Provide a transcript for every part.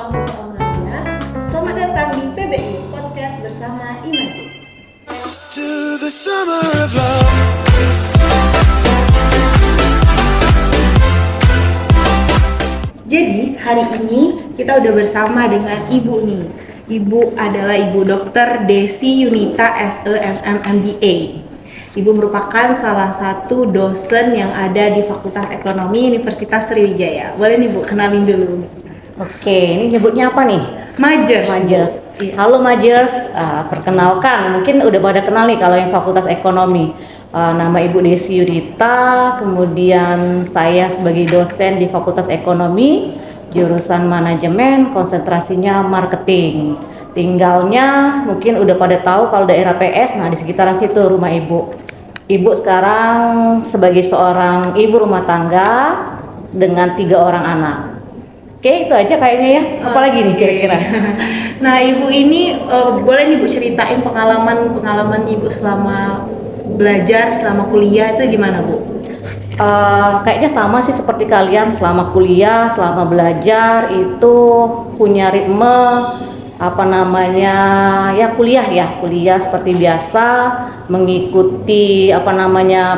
Assalamualaikum warahmatullahi. Selamat datang di PBI Podcast bersama Imadi. To the summer of love. Jadi hari ini kita udah bersama dengan Ibu nih. Ibu adalah Ibu Dr. Desi Yunita SEMM MBA. Ibu merupakan salah satu dosen yang ada di Fakultas Ekonomi Universitas Sriwijaya. Boleh nih Bu, kenalin dulu. Oke, ini nyebutnya apa nih? Majers. Majers. Iya. Halo Majers, perkenalkan, mungkin udah pada kenal nih kalau yang Fakultas Ekonomi. Nama Ibu Desi Yunita, kemudian saya sebagai dosen di Fakultas Ekonomi, jurusan manajemen, konsentrasinya marketing. Tinggalnya mungkin udah pada tahu kalau daerah PS, nah di sekitaran situ rumah Ibu. Ibu sekarang sebagai seorang ibu rumah tangga dengan 3 orang anak. Oke, itu aja kayaknya ya. Apalagi nih kira-kira? Nah, Ibu ini boleh nih Bu ceritain pengalaman Ibu selama belajar, selama kuliah itu gimana Bu? Kayaknya sama sih seperti kalian, selama kuliah, selama belajar itu punya ritme kuliah seperti biasa, mengikuti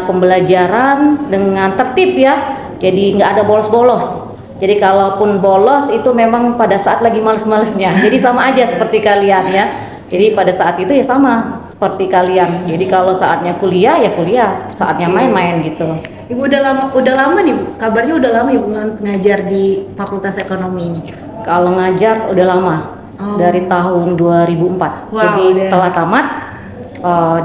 pembelajaran dengan tertib ya. Jadi nggak ada bolos-bolos. Jadi kalaupun bolos itu memang pada saat lagi males-malesnya. Jadi sama aja seperti kalian ya. Jadi pada saat itu ya sama seperti kalian. Jadi kalau saatnya kuliah ya kuliah, saatnya main-main gitu. Ibu udah lama nih Bu. Kabarnya udah lama Ibu ngajar di Fakultas Ekonomi ini. Kalau ngajar udah lama. Dari tahun 2004. Wow, Jadi setelah tamat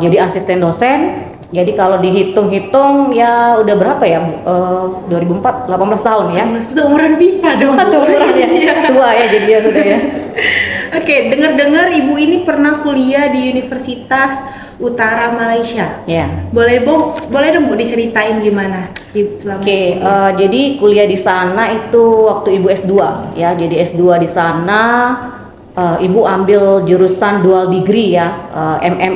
jadi asisten dosen. Jadi kalau dihitung-hitung ya udah berapa ya? 2004, 18 tahun ya. Seumuran Viva dong. Seumuran ya. Tua ya jadi ya sudah ya. Oke, dengar-dengar Ibu ini pernah kuliah di Universitas Utara Malaysia. Ya. Boleh dong Bu diceritain gimana selama Oke, kuliah? jadi kuliah di sana itu waktu Ibu S2 ya. Jadi S2 di sana Ibu ambil jurusan dual degree ya,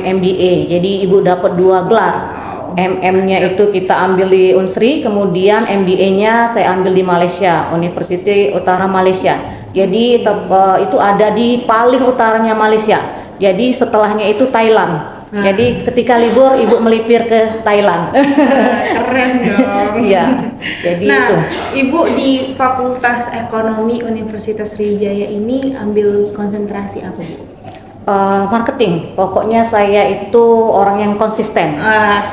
MBA. Jadi Ibu dapat 2 gelar. MM-nya itu kita ambil di Unsri, kemudian MBA-nya saya ambil di Malaysia, University Utara Malaysia. Jadi itu ada di paling utaranya Malaysia. Jadi setelahnya itu Thailand. Jadi ketika libur Ibu melipir ke Thailand. Keren dong. Iya. Jadi nah, itu. Ibu di Fakultas Ekonomi Universitas Sriwijaya ini ambil konsentrasi apa Bu? Marketing. Pokoknya saya itu orang yang konsisten.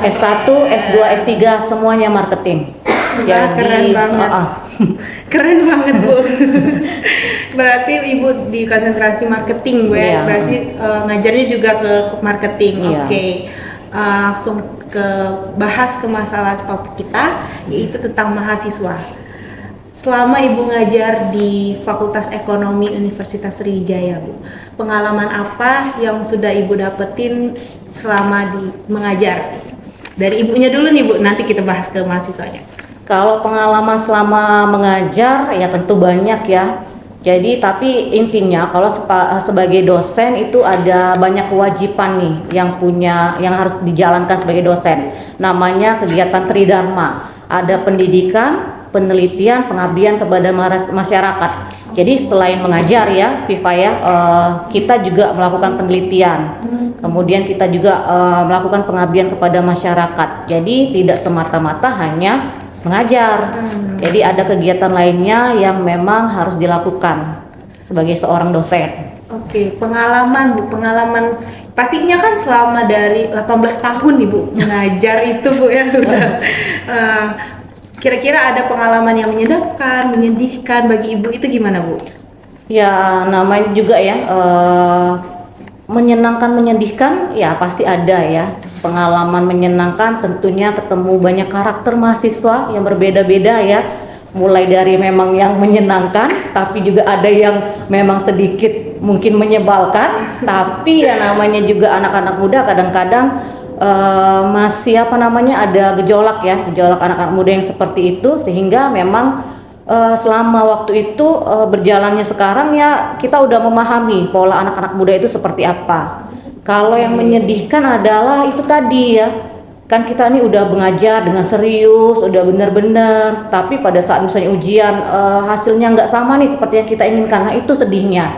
S1, S2, S3 semuanya marketing. Keren banget. Keren banget Bu. Berarti Ibu di konsentrasi marketing Bu ya. Iya. Berarti ngajarnya juga ke marketing. Iya. Oke. Langsung bahas ke masalah topik kita, yaitu tentang mahasiswa. Selama Ibu ngajar di Fakultas Ekonomi Universitas Sriwijaya, Bu, pengalaman apa yang sudah Ibu dapetin selama mengajar? Dari Ibunya dulu nih Bu, nanti kita bahas ke mahasiswanya. Kalau pengalaman selama mengajar ya tentu banyak ya. Jadi tapi intinya kalau sebagai dosen itu ada banyak kewajiban nih yang harus dijalankan sebagai dosen. Namanya kegiatan Tridharma. Ada pendidikan, penelitian, pengabdian kepada masyarakat. Jadi selain mengajar ya, Viva ya, kita juga melakukan penelitian. Kemudian kita juga melakukan pengabdian kepada masyarakat. Jadi tidak semata-mata hanya mengajar. Jadi ada kegiatan lainnya yang memang harus dilakukan sebagai seorang dosen. Oke, pengalaman Bu, pastinya kan selama dari 18 tahun nih Bu mengajar itu Bu ya udah. Kira-kira ada pengalaman yang menyenangkan, menyedihkan bagi Ibu itu gimana Bu? Ya namanya juga ya menyenangkan menyedihkan ya pasti ada ya. Pengalaman menyenangkan tentunya ketemu banyak karakter mahasiswa yang berbeda-beda ya. Mulai dari memang yang menyenangkan, tapi juga ada yang memang sedikit mungkin menyebalkan. Tapi ya namanya juga anak-anak muda kadang-kadang masih ada gejolak anak-anak muda yang seperti itu, sehingga memang selama waktu itu berjalannya sekarang ya kita udah memahami pola anak-anak muda itu seperti apa. Kalau yang menyedihkan adalah itu tadi ya, kan kita nih udah mengajar dengan serius, udah bener-bener, tapi pada saat misalnya ujian hasilnya nggak sama nih seperti yang kita inginkan, nah itu sedihnya.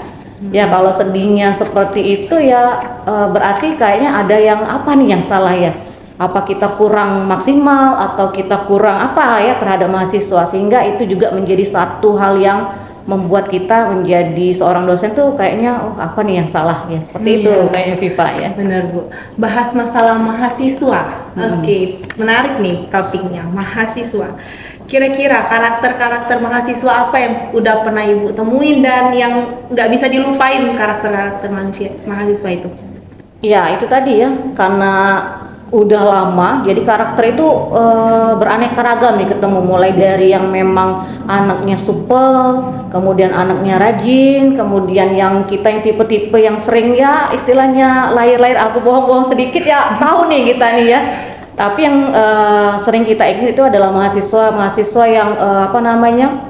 Ya kalau sedihnya seperti itu ya berarti kayaknya ada yang apa nih yang salah ya? Apa kita kurang maksimal atau kita kurang apa ya terhadap mahasiswa, sehingga itu juga menjadi satu hal yang membuat kita menjadi seorang dosen tuh kayaknya oh apa nih yang salah ya seperti itu kayaknya Viva ya. Benar Bu. Bahas masalah mahasiswa. Oke, menarik nih topiknya mahasiswa. Kira-kira karakter-karakter mahasiswa apa yang udah pernah Ibu temuin dan yang nggak bisa dilupain karakter-karakter mahasiswa itu? Ya itu tadi ya, karena udah lama jadi karakter itu beraneka ragam nih ketemu, mulai dari yang memang anaknya supel, kemudian anaknya rajin, kemudian yang kita yang tipe-tipe yang sering ya istilahnya lahir-lahir aku bohong-bohong sedikit ya tahu nih kita nih ya. Tapi yang sering kita ingat itu adalah mahasiswa yang apa namanya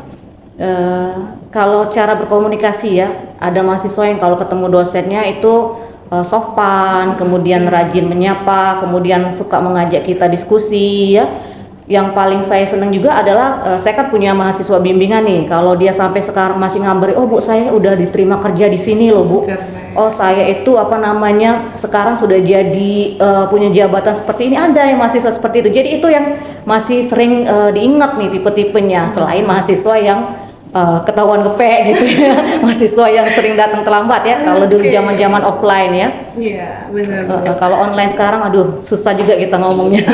kalau cara berkomunikasi ya, ada mahasiswa yang kalau ketemu dosennya itu sopan, kemudian rajin menyapa, kemudian suka mengajak kita diskusi ya. Yang paling saya senang juga adalah saya kan punya mahasiswa bimbingan nih. Kalau dia sampai sekarang masih ngambari, oh Bu saya udah diterima kerja di sini loh Bu. Oh saya itu apa namanya sekarang sudah jadi punya jabatan seperti ini. Ada yang mahasiswa seperti itu. Jadi itu yang masih sering diingat nih tipe-tipenya. Selain mahasiswa yang ketahuan gepek gitu ya, mahasiswa yang sering datang terlambat ya. Kalau dulu zaman-zaman offline ya. Iya benar. Kalau online sekarang, aduh susah juga kita ngomongnya.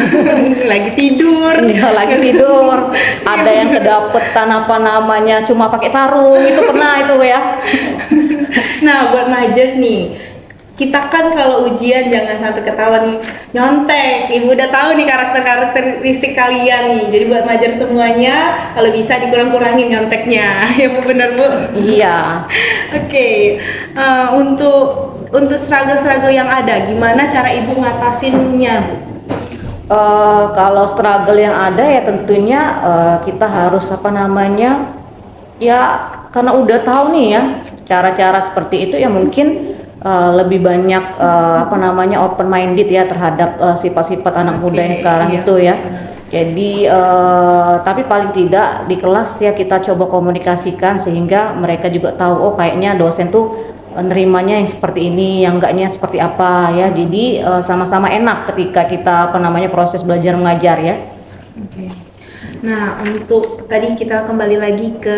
Lagi tidur. Iya lagi tidur. Ada yang kedapetan apa namanya cuma pakai sarung, itu pernah itu ya. Nah buat Majers nih, kita kan kalau ujian jangan sampai ketahuan nyontek. Ibu udah tahu nih karakteristik kalian nih. Jadi buat Majer semuanya, kalau bisa dikurang-kurangin nyonteknya. Ya Bu, bener Bu? Iya. Oke. Untuk struggle-struggle yang ada, gimana cara Ibu ngatasinnya Bu? Kalau struggle yang ada ya tentunya kita harus apa namanya ya karena udah tahu nih ya cara-cara seperti itu ya mungkin lebih banyak apa namanya open minded ya terhadap sifat-sifat anak muda yang sekarang itu ya. Jadi tapi paling tidak di kelas ya kita coba komunikasikan sehingga mereka juga tahu oh kayaknya dosen tuh nerimanya yang seperti ini, yang enggaknya seperti apa ya. Jadi sama-sama enak ketika kita apa namanya proses belajar mengajar ya. Oke. Nah, untuk tadi kita kembali lagi ke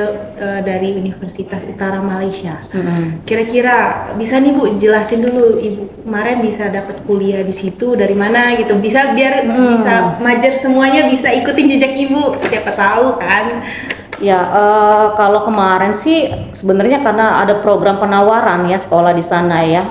dari Universitas Utara Malaysia. Kira-kira bisa nih Bu jelasin dulu Ibu kemarin bisa dapat kuliah di situ dari mana gitu. Bisa biar bisa Majer semuanya bisa ikutin jejak Ibu. Siapa tahu kan. Ya, kalau kemarin sih sebenarnya karena ada program penawaran ya sekolah di sana ya,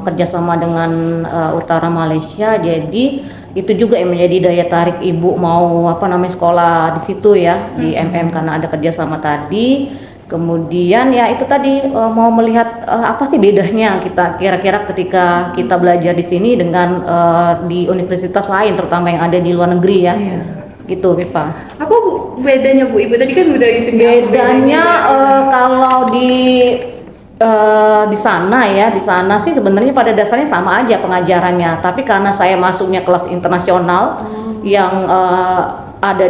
kerjasama dengan Utara Malaysia, jadi itu juga yang menjadi daya tarik ibu mau apa namanya sekolah di situ ya di MM karena ada kerjasama tadi. Kemudian ya itu tadi mau melihat apa sih bedanya kita kira-kira ketika kita belajar di sini dengan di universitas lain terutama yang ada di luar negeri ya. Gitu Pipa. Apa Bu bedanya Bu? Ibu tadi kan udah itu bedanya kalau di sana ya, di sana sih sebenarnya pada dasarnya sama aja pengajarannya, tapi karena saya masuknya kelas internasional yang ada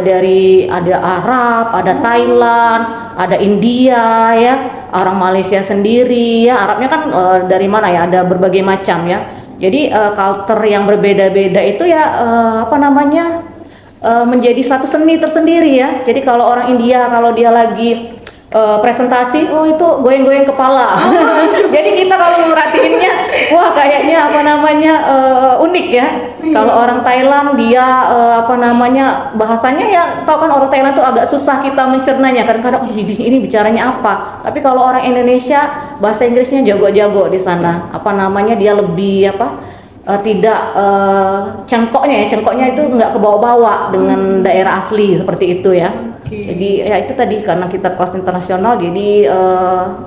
Arab, ada Thailand, ada India ya, orang Malaysia sendiri ya, Arabnya kan dari mana ya, ada berbagai macam ya. Jadi culture yang berbeda-beda itu ya apa namanya menjadi satu seni tersendiri ya. Jadi kalau orang India kalau dia lagi presentasi, oh itu goyang-goyang kepala. Jadi kita kalau merhatiinnya, wah kayaknya apa namanya unik ya. Kalau orang Thailand dia apa namanya bahasanya ya, tau kan orang Thailand tuh agak susah kita mencernanya. Kadang-kadang ini bicaranya apa. Tapi kalau orang Indonesia bahasa Inggrisnya jago-jago di sana. Apa namanya dia lebih apa? Tidak cengkoknya itu nggak kebawa-bawa dengan daerah asli seperti itu ya. Jadi ya itu tadi karena kita kelas internasional, jadi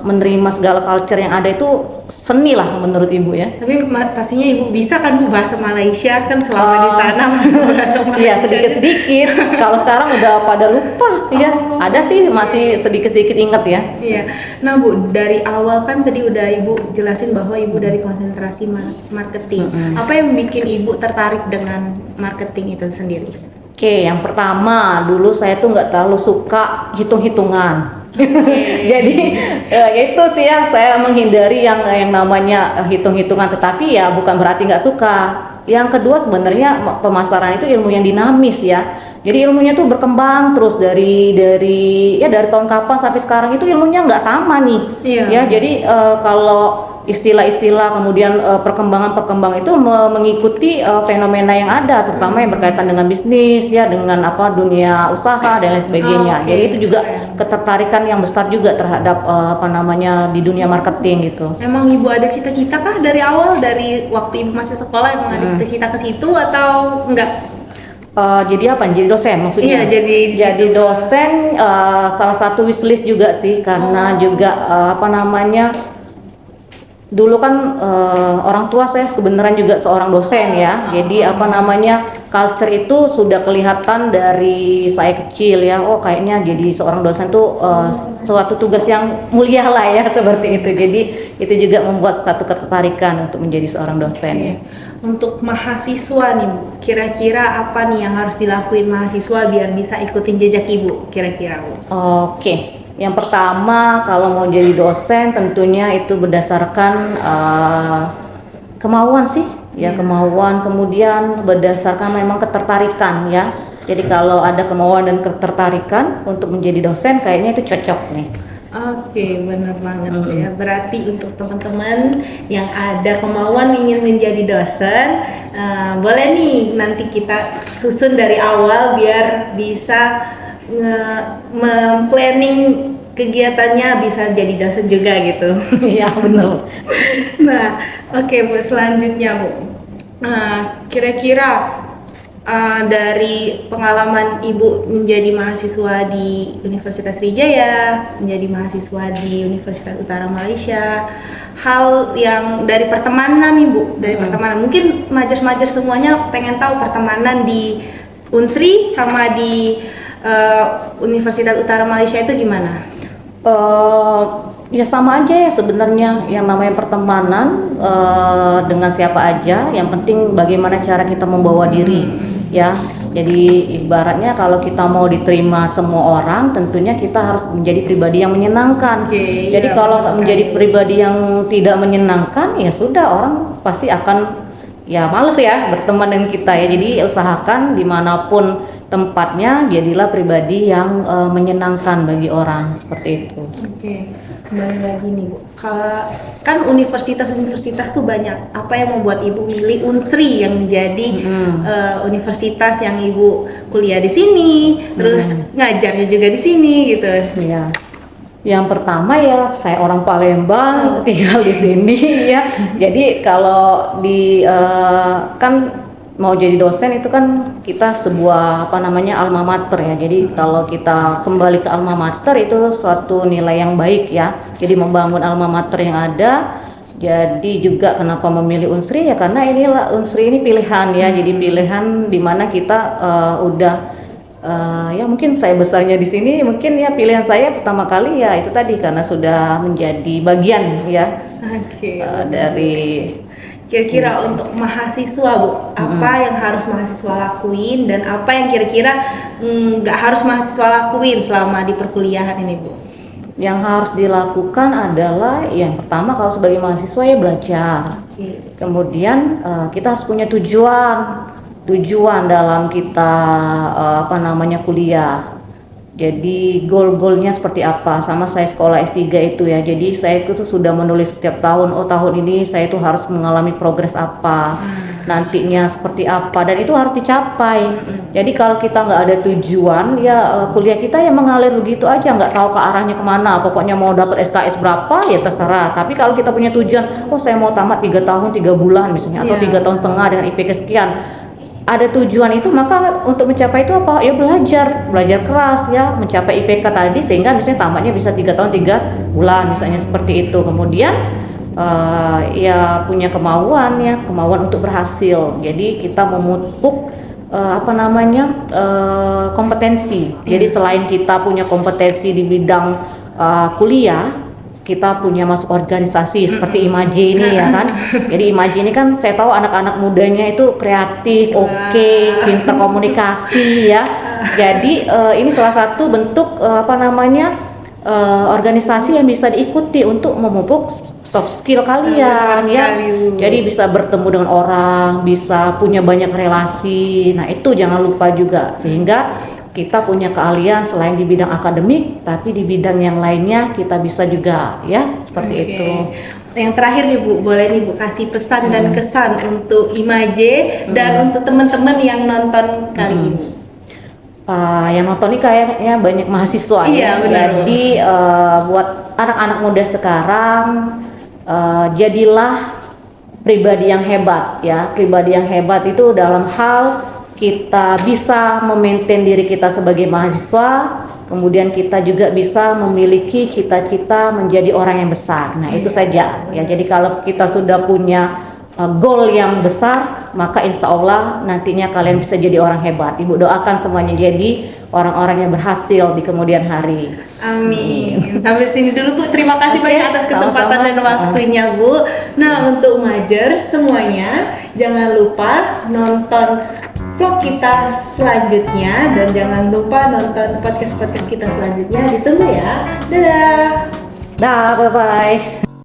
menerima segala culture yang ada itu seni lah menurut ibu ya. Tapi pastinya ibu bisa kan Bu bahasa Malaysia kan selama di sana bahasa Malaysia. Iya sedikit-sedikit. Kalau sekarang udah pada lupa ya. Ada sih masih sedikit-sedikit inget ya. Iya. Nah Bu, dari awal kan tadi udah ibu jelasin bahwa ibu dari konsentrasi marketing. Apa yang bikin ibu tertarik dengan marketing itu sendiri? Oke, yang pertama dulu saya tuh nggak terlalu suka hitung-hitungan. Jadi ya itu sih ya, saya menghindari yang namanya hitung-hitungan, tetapi ya bukan berarti nggak suka. Yang kedua sebenarnya pemasaran itu ilmu yang dinamis ya. Jadi ilmunya tuh berkembang terus dari tahun kapan sampai sekarang itu ilmunya nggak sama nih. Iya. Ya, jadi kalau istilah-istilah kemudian perkembangan itu mengikuti fenomena yang ada, terutama yang berkaitan dengan bisnis ya, dengan dunia usaha dan lain sebagainya. Jadi itu juga ketertarikan yang besar juga terhadap di dunia marketing gitu. Emang ibu ada cita-cita kah dari awal, dari waktu ibu masih sekolah emang ada cita-cita ke situ atau enggak? Jadi apa? Jadi dosen maksudnya? Iya, jadi dosen salah satu wishlist juga sih, karena juga dulu kan orang tua saya kebenaran juga seorang dosen ya. Jadi culture itu sudah kelihatan dari saya kecil ya. Oh kayaknya jadi seorang dosen tuh suatu tugas yang mulia lah ya seperti itu. Jadi itu juga membuat satu ketertarikan untuk menjadi seorang dosen ya. Untuk mahasiswa nih Bu, kira-kira apa nih yang harus dilakuin mahasiswa biar bisa ikutin jejak ibu kira-kira Bu? Oke. Yang pertama kalau mau jadi dosen tentunya itu berdasarkan kemauan sih ya, kemauan, kemudian berdasarkan memang ketertarikan ya. Jadi kalau ada kemauan dan ketertarikan untuk menjadi dosen kayaknya itu cocok nih. Oke, benar banget ya. Berarti untuk teman-teman yang ada kemauan ingin menjadi dosen, boleh nih nanti kita susun dari awal biar bisa planning kegiatannya bisa jadi dosen juga gitu. Iya benar. Nah, oke Bu, selanjutnya Bu, kira-kira dari pengalaman Ibu menjadi mahasiswa di Universitas Sriwijaya, menjadi mahasiswa di Universitas Utara Malaysia, hal yang dari pertemanan nih Bu, dari pertemanan, mungkin majer-majer semuanya pengen tahu pertemanan di Unsri sama di Universitas Utara Malaysia itu gimana? Ya sama aja ya sebenarnya, yang namanya pertemanan dengan siapa aja, yang penting bagaimana cara kita membawa diri ya. Jadi ibaratnya kalau kita mau diterima semua orang, tentunya kita harus menjadi pribadi yang menyenangkan. Jadi kalau nggak menjadi pribadi yang tidak menyenangkan, ya sudah, orang pasti akan ya males ya berteman dengan kita ya. Jadi usahakan dimanapun tempatnya jadilah pribadi yang menyenangkan bagi orang, seperti itu. Oke, kembali lagi nih Bu, kalau kan universitas-universitas tuh banyak, apa yang membuat Ibu milih Unsri yang menjadi universitas yang Ibu kuliah di sini, terus ngajarnya juga di sini gitu? Iya. Yang pertama ya saya orang Palembang, tinggal di sini ya. Jadi kalau kan mau jadi dosen itu kan kita sebuah alma mater ya. Jadi kalau kita kembali ke alma mater itu suatu nilai yang baik ya. Jadi membangun alma mater yang ada. Jadi juga kenapa memilih Unsri ya, karena inilah Unsri ini pilihan ya. Jadi pilihan di mana kita ya mungkin saya besarnya di sini, mungkin ya pilihan saya pertama kali ya itu tadi karena sudah menjadi bagian ya dari. Kira-kira untuk mahasiswa Bu, apa yang harus mahasiswa lakuin dan apa yang kira-kira nggak harus mahasiswa lakuin selama di perkuliahan ini Bu? Yang harus dilakukan adalah yang pertama kalau sebagai mahasiswa ya belajar. Kemudian kita harus punya tujuan dalam kita kuliah. Jadi goal-goalnya seperti apa, sama saya sekolah S3 itu ya. Jadi saya itu sudah menulis setiap tahun, tahun ini saya itu harus mengalami progres apa, nantinya seperti apa, dan itu harus dicapai. Jadi kalau kita nggak ada tujuan ya kuliah kita ya mengalir begitu aja, nggak tahu ke arahnya kemana. Pokoknya mau dapat SKS berapa ya terserah. Tapi kalau kita punya tujuan, saya mau tamat 3 tahun 3 bulan misalnya, atau 3 tahun setengah dengan IPK sekian, ada tujuan itu, maka untuk mencapai itu apa? Ya belajar keras ya, mencapai IPK tadi sehingga misalnya tamatnya bisa 3 tahun 3 bulan misalnya seperti itu. Kemudian ya punya kemauan untuk berhasil. Jadi kita memupuk kompetensi. Jadi selain kita punya kompetensi di bidang kuliah, kita punya masuk organisasi seperti Imaje ini ya kan. Jadi Imaje ini kan saya tahu anak-anak mudanya itu kreatif, oke, pintar komunikasi ya. Jadi ini salah satu bentuk organisasi yang bisa diikuti untuk memupuk soft skill kalian ya. Jadi bisa bertemu dengan orang, bisa punya banyak relasi. Nah, itu jangan lupa juga sehingga kita punya keahlian selain di bidang akademik, tapi di bidang yang lainnya kita bisa juga ya, seperti itu. Yang terakhir nih Bu, boleh nih Bu kasih pesan dan kesan untuk Imaje dan untuk teman-teman yang nonton kali ini. Yang nonton ini kayaknya banyak mahasiswa ya. Benar. Jadi buat anak-anak muda sekarang, jadilah pribadi yang hebat ya. Pribadi yang hebat itu dalam hal kita bisa memaintain diri kita sebagai mahasiswa, kemudian kita juga bisa memiliki cita-cita menjadi orang yang besar. Nah, itu saja ya. Jadi kalau kita sudah punya goal yang besar, maka insya Allah nantinya kalian bisa jadi orang hebat. Ibu doakan semuanya jadi orang-orang yang berhasil di kemudian hari. Amin. Sampai sini dulu Bu. Terima kasih banyak atas kesempatan dan waktunya Bu. Nah, untuk Majers semuanya jangan lupa nonton vlog kita selanjutnya dan jangan lupa nonton podcast kita selanjutnya. Ditunggu ya. Dadah. Dah, bye-bye.